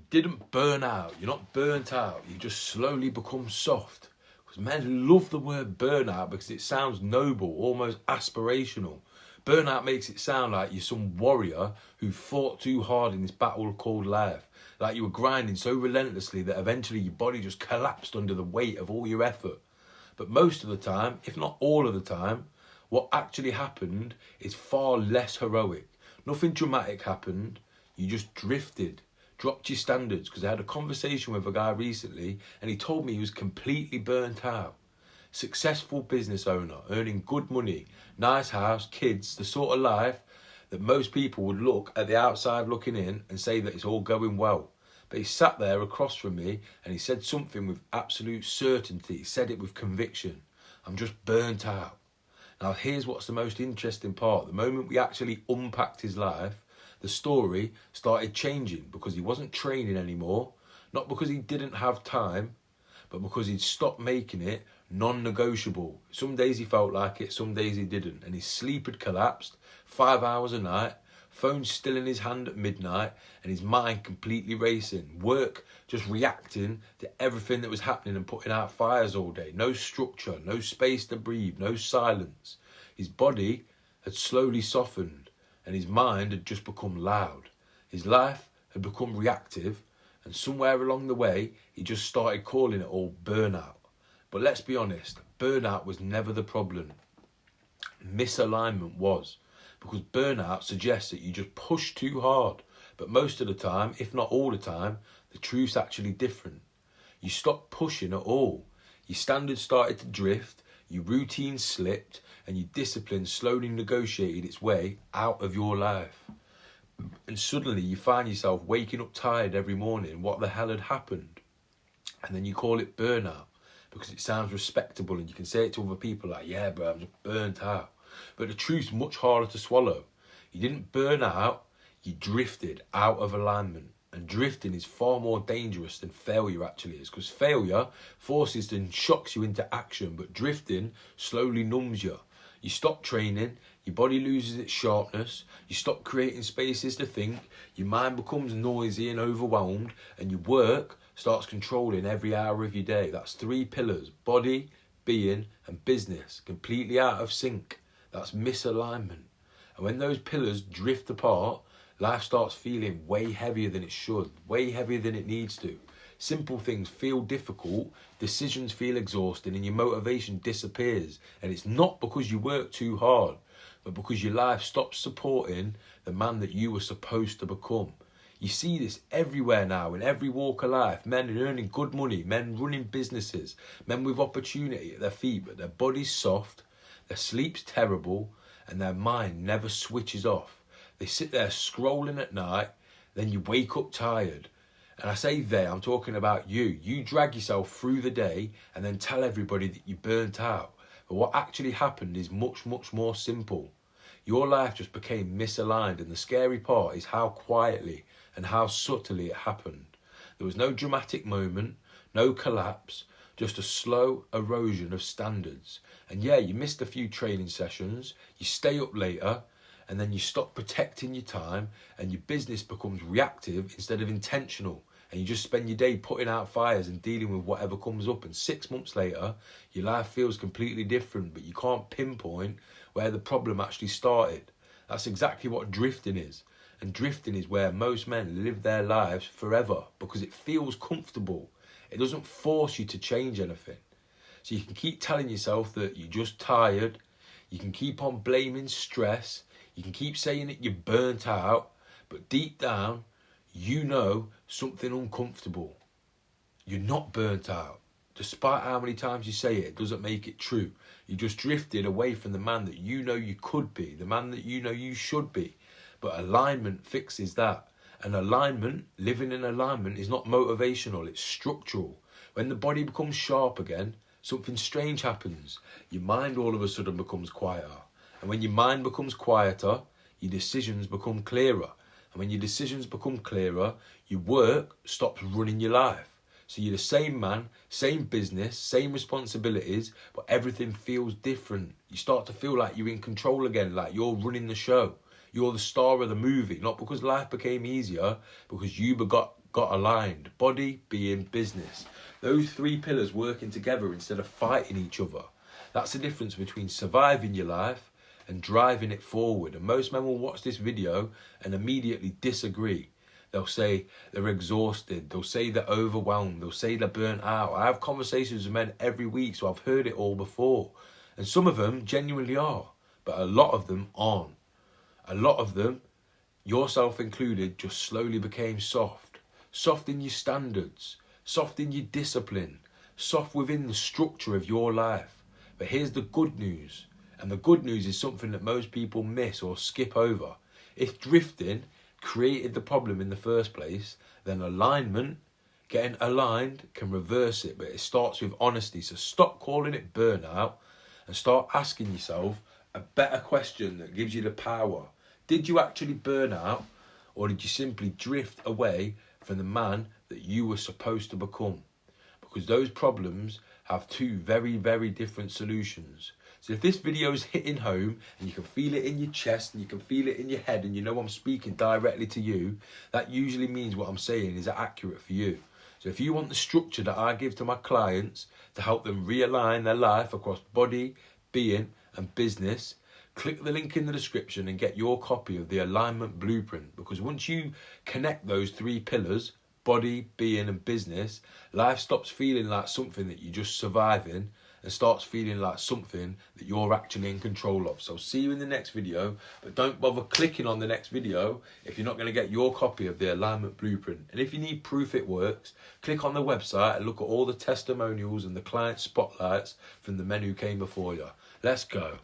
didn't burn out. You're not burnt out. You just slowly become soft. Because men love the word burnout because it sounds noble, almost aspirational. Burnout makes it sound like you're some warrior who fought too hard in this battle called life. Like you were grinding so relentlessly that eventually your body just collapsed under the weight of all your effort. But most of the time, if not all of the time, what actually happened is far less heroic. Nothing dramatic happened. You just drifted, dropped your standards. Because I had a conversation with a guy recently and he told me he was completely burnt out. Successful business owner, earning good money, nice house, kids, the sort of life that most people would look at the outside looking in and say that it's all going well. But he sat there across from me and he said something with absolute certainty. He said it with conviction. I'm just burnt out. Now here's what's the most interesting part. The moment we actually unpacked his life, the story started changing because he wasn't training anymore. Not because he didn't have time, but because he'd stopped making it non-negotiable. Some days he felt like it, some days he didn't. And his sleep had collapsed, 5 hours a night, phone still in his hand at midnight, and his mind completely racing. Work just reacting to everything that was happening and putting out fires all day. No structure, no space to breathe, no silence. His body had slowly softened and his mind had just become loud. His life had become reactive, and somewhere along the way, he just started calling it all burnout. But let's be honest, burnout was never the problem. Misalignment was. Because burnout suggests that you just push too hard. But most of the time, if not all the time, the truth's actually different. You stopped pushing at all. Your standards started to drift, your routine slipped, and your discipline slowly negotiated its way out of your life. And suddenly you find yourself waking up tired every morning. What the hell had happened? And then you call it burnout because it sounds respectable and you can say it to other people like, yeah, bro, I'm just burnt out. But the truth's much harder to swallow. You didn't burn out, you drifted out of alignment. And drifting is far more dangerous than failure actually is. Because failure forces and shocks you into action, but drifting slowly numbs you. You stop training, your body loses its sharpness, you stop creating spaces to think, your mind becomes noisy and overwhelmed, and your work starts controlling every hour of your day. That's 3 pillars: body, being, and business, completely out of sync. That's misalignment. And when those pillars drift apart, life starts feeling way heavier than it should, way heavier than it needs to. Simple things feel difficult, decisions feel exhausting, and your motivation disappears. And it's not because you work too hard, but because your life stops supporting the man that you were supposed to become. You see this everywhere now, in every walk of life. Men earning good money, men running businesses, men with opportunity at their feet, but their body's soft, their sleep's terrible, and their mind never switches off. They sit there scrolling at night, then you wake up tired. And I say they, I'm talking about you. You drag yourself through the day and then tell everybody that you burnt out. But what actually happened is much, much more simple. Your life just became misaligned, and the scary part is how quietly and how subtly it happened. There was no dramatic moment, no collapse, just a slow erosion of standards. And yeah, you missed a few training sessions, you stay up later, and then you stop protecting your time, and your business becomes reactive instead of intentional. And you just spend your day putting out fires and dealing with whatever comes up. And 6 months later, your life feels completely different, but you can't pinpoint where the problem actually started. That's exactly what drifting is. And drifting is where most men live their lives forever because it feels comfortable. It doesn't force you to change anything. So you can keep telling yourself that you're just tired. You can keep on blaming stress. You can keep saying that you're burnt out. But deep down, you know something uncomfortable. You're not burnt out. Despite how many times you say it, it doesn't make it true. You just drifted away from the man that you know you could be, the man that you know you should be. But alignment fixes that. And alignment, living in alignment, is not motivational, it's structural. When the body becomes sharp again, something strange happens. Your mind all of a sudden becomes quieter. And when your mind becomes quieter, your decisions become clearer. And when your decisions become clearer, your work stops running your life. So you're the same man, same business, same responsibilities, but everything feels different. You start to feel like you're in control again, like you're running the show. You're the star of the movie, not because life became easier, because you got got aligned. Body, being, business. Those three pillars working together instead of fighting each other. That's the difference between surviving your life and driving it forward. And most men will watch this video and immediately disagree. They'll say they're exhausted. They'll say they're overwhelmed. They'll say they're burnt out. I have conversations with men every week, so I've heard it all before. And some of them genuinely are, but a lot of them aren't. A lot of them, yourself included, just slowly became soft. Soft in your standards. Soft in your discipline. Soft within the structure of your life. But here's the good news. And the good news is something that most people miss or skip over. If drifting created the problem in the first place, then alignment, getting aligned, can reverse it. But it starts with honesty. So stop calling it burnout and start asking yourself a better question that gives you the power. Did you actually burn out, or did you simply drift away from the man that you were supposed to become? Because those problems have two very, very different solutions. So if this video is hitting home and you can feel it in your chest and you can feel it in your head and you know I'm speaking directly to you, that usually means what I'm saying is accurate for you. So if you want the structure that I give to my clients to help them realign their life across body, being and business, click the link in the description and get your copy of the alignment blueprint. Because once you connect those three pillars, body, being and business, life stops feeling like something that you're just surviving and starts feeling like something that you're actually in control of. So see you in the next video, but don't bother clicking on the next video if you're not going to get your copy of the alignment blueprint. And if you need proof it works, click on the website and look at all the testimonials and the client spotlights from the men who came before you. Let's go.